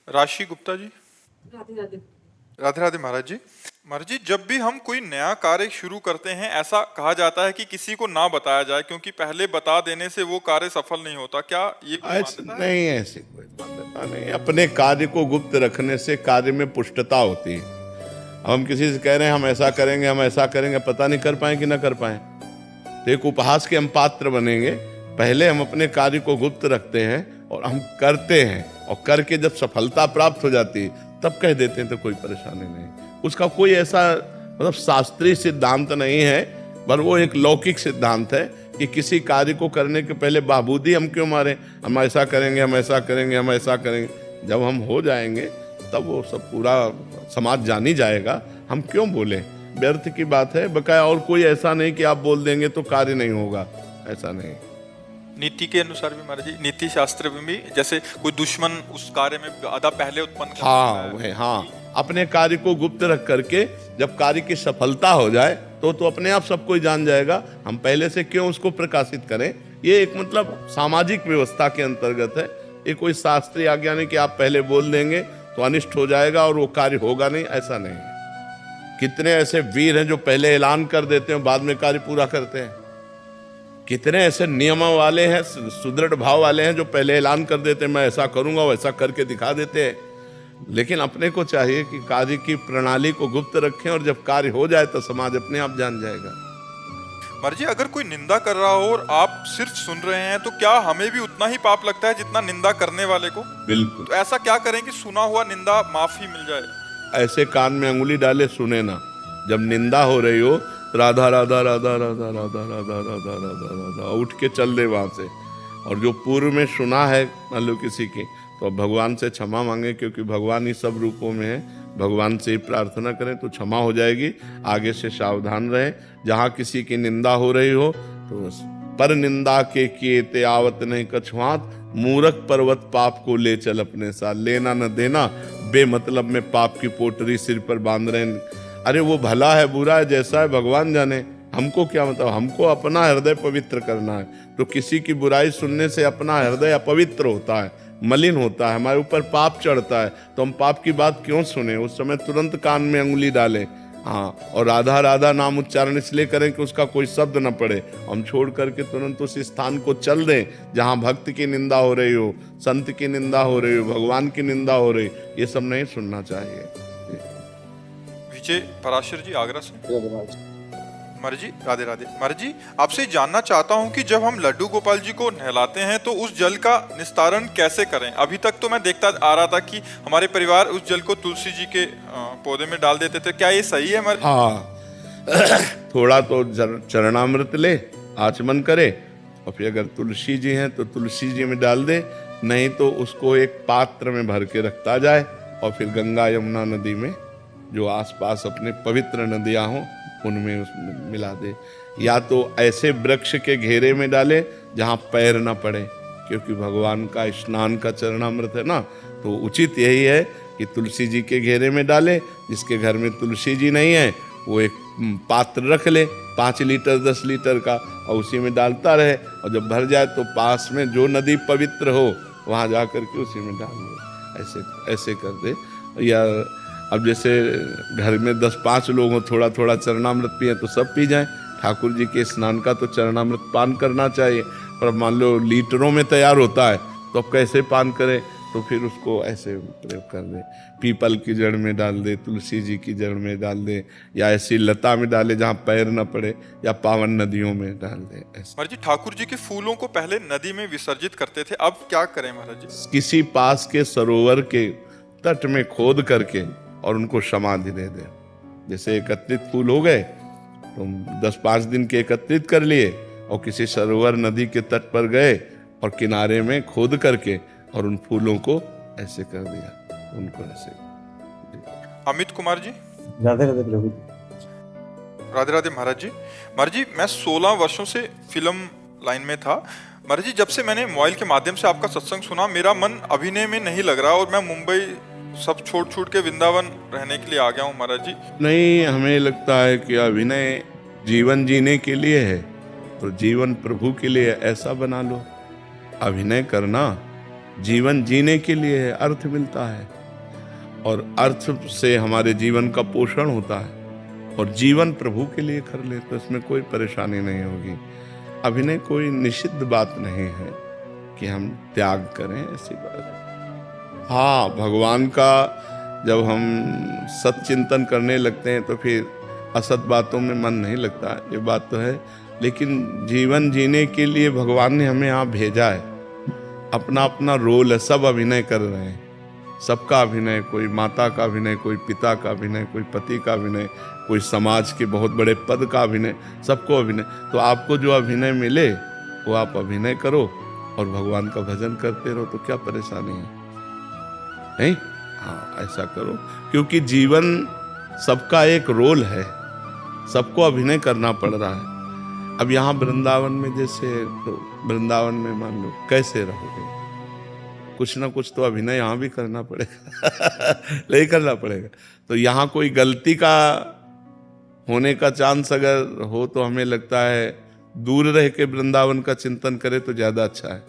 राशि गुप्ता जी। राधे राधे। राधे राधे महाराज जी। महाराज जी, जब भी हम कोई नया कार्य शुरू करते हैं ऐसा कहा जाता है कि किसी को ना बताया जाए, क्योंकि पहले बता देने से वो कार्य सफल नहीं होता। क्या ये कोई ऐसे मान्यता है? नहीं, ऐसी कोई मान्यता नहीं। अपने कार्य को गुप्त रखने से कार्य में पुष्टता होती है। हम किसी से कह रहे हैं हम ऐसा करेंगे, हम ऐसा करेंगे, पता नहीं कर पाए कि ना कर पाए, तो एक उपहास के हम पात्र बनेंगे। पहले हम अपने कार्य को गुप्त रखते हैं और हम करते हैं, और करके जब सफलता प्राप्त हो जाती है तब कह देते हैं, तो कोई परेशानी नहीं। उसका कोई ऐसा मतलब शास्त्रीय सिद्धांत नहीं है, पर वो एक लौकिक सिद्धांत है कि किसी कार्य को करने के पहले बाबूदी हम क्यों मारे, हम ऐसा करेंगे, हम ऐसा करेंगे, हम ऐसा करेंगे। जब हम हो जाएंगे तब वो सब पूरा समाज जान ही जाएगा, हम क्यों बोले, व्यर्थ की बात है। बकाया और कोई ऐसा नहीं कि आप बोल देंगे तो कार्य नहीं होगा, ऐसा नहीं। नीति के अनुसार भी महाराज जी, नीति शास्त्र में भी जैसे कोई दुश्मन उस कार्य में बाधा पहले उत्पन्न कर हाँ देता है। वही, हाँ, अपने कार्य को गुप्त रख करके जब कार्य की सफलता हो जाए तो अपने आप सब कोई जान जाएगा। हम पहले से क्यों उसको प्रकाशित करें। ये एक मतलब सामाजिक व्यवस्था के अंतर्गत है। ये कोई शास्त्रीय आज्ञा नहीं कि आप पहले बोल देंगे तो अनिष्ट हो जाएगा और वो कार्य होगा नहीं, ऐसा नहीं है। कितने ऐसे वीर हैं जो पहले ऐलान कर देते हैं, बाद में कार्य पूरा करते हैं। कितने ऐसे नियम वाले हैं, सुदृढ़ भाव वाले हैं जो पहले ऐलान कर देते हैं मैं ऐसा करूंगा, वैसा करके दिखा देते हैं। लेकिन अपने को चाहिए कि कार्य की प्रणाली को गुप्त रखें, और जब कार्य हो जाए तो समाज अपने आप जान जाएगा। महाराज जी, अगर कोई निंदा कर रहा हो और आप सिर्फ सुन रहे हैं तो क्या हमें भी उतना ही पाप लगता है जितना निंदा करने वाले को? बिल्कुल। तो ऐसा क्या करें कि सुना हुआ निंदा माफी मिल जाए? ऐसे कान में अंगुली डाले सुने ना। जब निंदा हो रही हो, राधा राधा राधा राधा राधा राधा राधा राधा राधा उठ के चल दे वहां से। और जो पूर्व में सुना है मान लो किसी की, तो भगवान से क्षमा मांगे, क्योंकि भगवान ही सब रूपों में है। भगवान से ही प्रार्थना करें तो क्षमा हो जाएगी। आगे से सावधान रहें। जहाँ किसी की निंदा हो रही हो तो पर निंदा के किए ते आवत नहीं कछुआत, मूरख पर्वत पाप को ले चल अपने साथ, लेना न देना बेमतलब में पाप की पोटरी सिर पर बांध रहे हैं। अरे वो भला है बुरा है जैसा है भगवान जाने, हमको क्या मतलब। हमको अपना हृदय पवित्र करना है। तो किसी की बुराई सुनने से अपना हृदय अपवित्र होता है, मलिन होता है, हमारे ऊपर पाप चढ़ता है। तो हम पाप की बात क्यों सुने, उस समय तुरंत कान में अंगुली डालें। हाँ, और राधा राधा नाम उच्चारण इसलिए करें कि उसका कोई शब्द न पड़े। हम छोड़ करके तुरंत उस स्थान को चल दें जहाँ भक्त की निंदा हो रही हो, संत की निंदा हो रही हो, भगवान की निंदा हो रही, ये सब नहीं सुनना चाहिए। विजय पराशर जी, आगरा से। महाराज जी राधे राधे। महाराज जी, आपसे जानना चाहता हूँ कि जब हम लड्डू गोपाल जी को नहलाते हैं तो उस जल का निस्तारण कैसे करें? अभी तक तो मैं देखता आ रहा था कि हमारे परिवार उस जल को तुलसी जी के पौधे में डाल देते थे। क्या ये सही है महाराज? हाँ, थोड़ा तो चरणामृत ले, आचमन करे, और फिर अगर तुलसी जी हैं तो तुलसी जी में डाल दे, नहीं तो उसको एक पात्र में भर के रखता जाए, और फिर गंगा यमुना नदी में जो आसपास अपने पवित्र नदियाँ हों उनमें उसमें मिला दे। या तो ऐसे वृक्ष के घेरे में डाले जहाँ पैर ना पड़े, क्योंकि भगवान का स्नान का चरणामृत है ना। तो उचित यही है कि तुलसी जी के घेरे में डाले। जिसके घर में तुलसी जी नहीं है वो एक पात्र रख ले 5 लीटर 10 लीटर का, और उसी में डालता रहे, और जब भर जाए तो पास में जो नदी पवित्र हो वहाँ जा करके उसी में डाल दे। ऐसे ऐसे कर दे। या अब जैसे घर में 10-5 लोग हों, थोड़ा थोड़ा चरणामृत पिए तो सब पी जाएं। ठाकुर जी के स्नान का तो चरणामृत पान करना चाहिए, पर मान लो लीटरों में तैयार होता है तो अब कैसे पान करें? तो फिर उसको ऐसे प्रयोग कर दे, पीपल की जड़ में डाल दे, तुलसी जी की जड़ में डाल दे, या ऐसी लता में डाले जहाँ पैर न पड़े, या पावन नदियों में डाल दे। महाराज जी, ठाकुर जी के फूलों को पहले नदी में विसर्जित करते थे, अब क्या करें महाराज जी? किसी पास के सरोवर के तट में खोद करके और उनको समाधि दे दे। जैसे एकत्रित फूल हो गए तो 10-5 दिन के एकत्रित कर लिए, और किसी सरोवर नदी के तट पर गए और किनारे में खोद करके और उन फूलों को ऐसे कर दिया, उनको ऐसे। अमित कुमार जी। राधे राधे प्रभु। राधे राधे महाराज जी। महाराज जी, मैं 16 वर्षों से फिल्म लाइन में था। महाराज जी, जब से मैंने मोबाइल के माध्यम से आपका सत्संग सुना, मेरा मन अभिनय में नहीं लग रहा और मैं मुंबई सब छोड़ छूट के वृंदावन रहने के लिए आ गया हूँ महाराज जी। नहीं, हमें लगता है कि अभिनय जीवन जीने के लिए है, तो जीवन प्रभु के लिए ऐसा बना लो। अभिनय करना जीवन जीने के लिए अर्थ मिलता है, और अर्थ से हमारे जीवन का पोषण होता है, और जीवन प्रभु के लिए कर ले तो इसमें कोई परेशानी नहीं होगी। अभिनय कोई निषिद्ध बात नहीं है कि हम त्याग करें, ऐसी बात। हाँ, भगवान का जब हम सत्चिंतन करने लगते हैं तो फिर असत बातों में मन नहीं लगता, ये बात तो है। लेकिन जीवन जीने के लिए भगवान ने हमें यहाँ भेजा है, अपना अपना रोल है, सब अभिनय कर रहे हैं, सबका अभिनय, कोई माता का अभिनय, कोई पिता का अभिनय, कोई पति का अभिनय, कोई समाज के बहुत बड़े पद का अभिनय, सबको अभिनय। तो आपको जो अभिनय मिले वो आप अभिनय करो और भगवान का भजन करते रहो, तो क्या परेशानी है, नहीं? हाँ, ऐसा करो, क्योंकि जीवन सबका एक रोल है, सबको अभिनय करना पड़ रहा है। अब यहाँ वृंदावन में जैसे, तो वृंदावन में मान लो कैसे रहोगे, कुछ ना कुछ तो अभिनय यहाँ भी करना पड़ेगा नहीं करना पड़ेगा। तो यहाँ कोई गलती का होने का चांस अगर हो तो हमें लगता है दूर रह के वृंदावन का चिंतन करे तो ज़्यादा अच्छा है।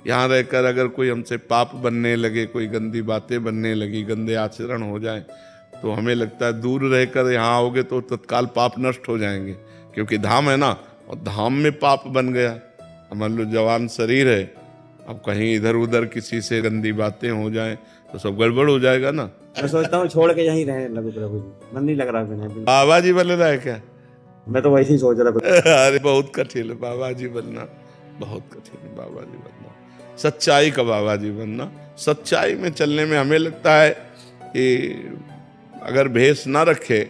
यहाँ रहकर अगर कोई हमसे पाप बनने लगे, कोई गंदी बातें बनने लगी, गंदे आचरण हो जाए, तो हमें लगता है दूर रहकर यहाँ आओगे तो तत्काल पाप नष्ट हो जाएंगे, क्योंकि धाम है ना, और धाम में पाप बन गया। मान लो जवान शरीर है, अब कहीं इधर उधर किसी से गंदी बातें हो जाएं तो सब गड़बड़ हो जाएगा ना। मैं सोचता हूँ छोड़ के यहीं रहने लगूं प्रभु जी, मन नहीं लग रहा बिना। बाबा जी बन रहा है क्या? मैं तो वैसे ही सोच रहा था। अरे बहुत कठिन है बाबा जी बनना, बहुत कठिन है बाबा जी बनना, सच्चाई का बाबा जी बनना। सच्चाई में चलने में हमें लगता है कि अगर भेष ना रखे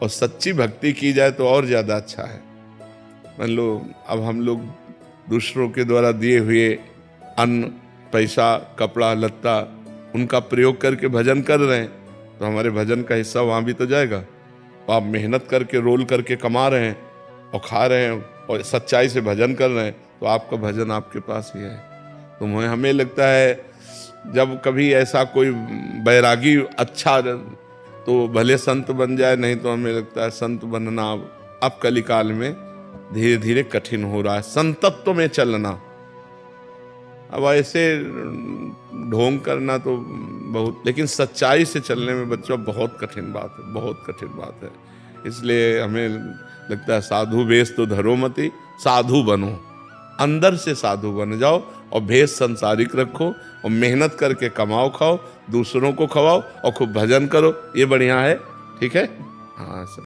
और सच्ची भक्ति की जाए तो और ज़्यादा अच्छा है। मान लो अब हम लोग दूसरों के द्वारा दिए हुए अन्न, पैसा, कपड़ा लत्ता, उनका प्रयोग करके भजन कर रहे हैं, तो हमारे भजन का हिस्सा वहाँ भी तो जाएगा। तो आप मेहनत करके रोल करके कमा रहे हैं और खा रहे हैं और सच्चाई से भजन कर रहे हैं, तो आपका भजन आपके पास ही है। तो हमें लगता है जब कभी ऐसा कोई बैरागी अच्छा तो भले संत बन जाए, नहीं तो हमें लगता है संत बनना अब कलिकाल में धीरे धीरे कठिन हो रहा है, संतत्व में चलना। अब ऐसे ढोंग करना तो बहुत, लेकिन सच्चाई से चलने में बच्चों बहुत कठिन बात है, बहुत कठिन बात है। इसलिए हमें लगता है साधु वेश तो धरो मति, साधु बनो, अंदर से साधु बन जाओ और भेष संसारिक रखो और मेहनत करके कमाओ खाओ, दूसरों को खवाओ और खूब भजन करो, ये बढ़िया है। ठीक है, हाँ।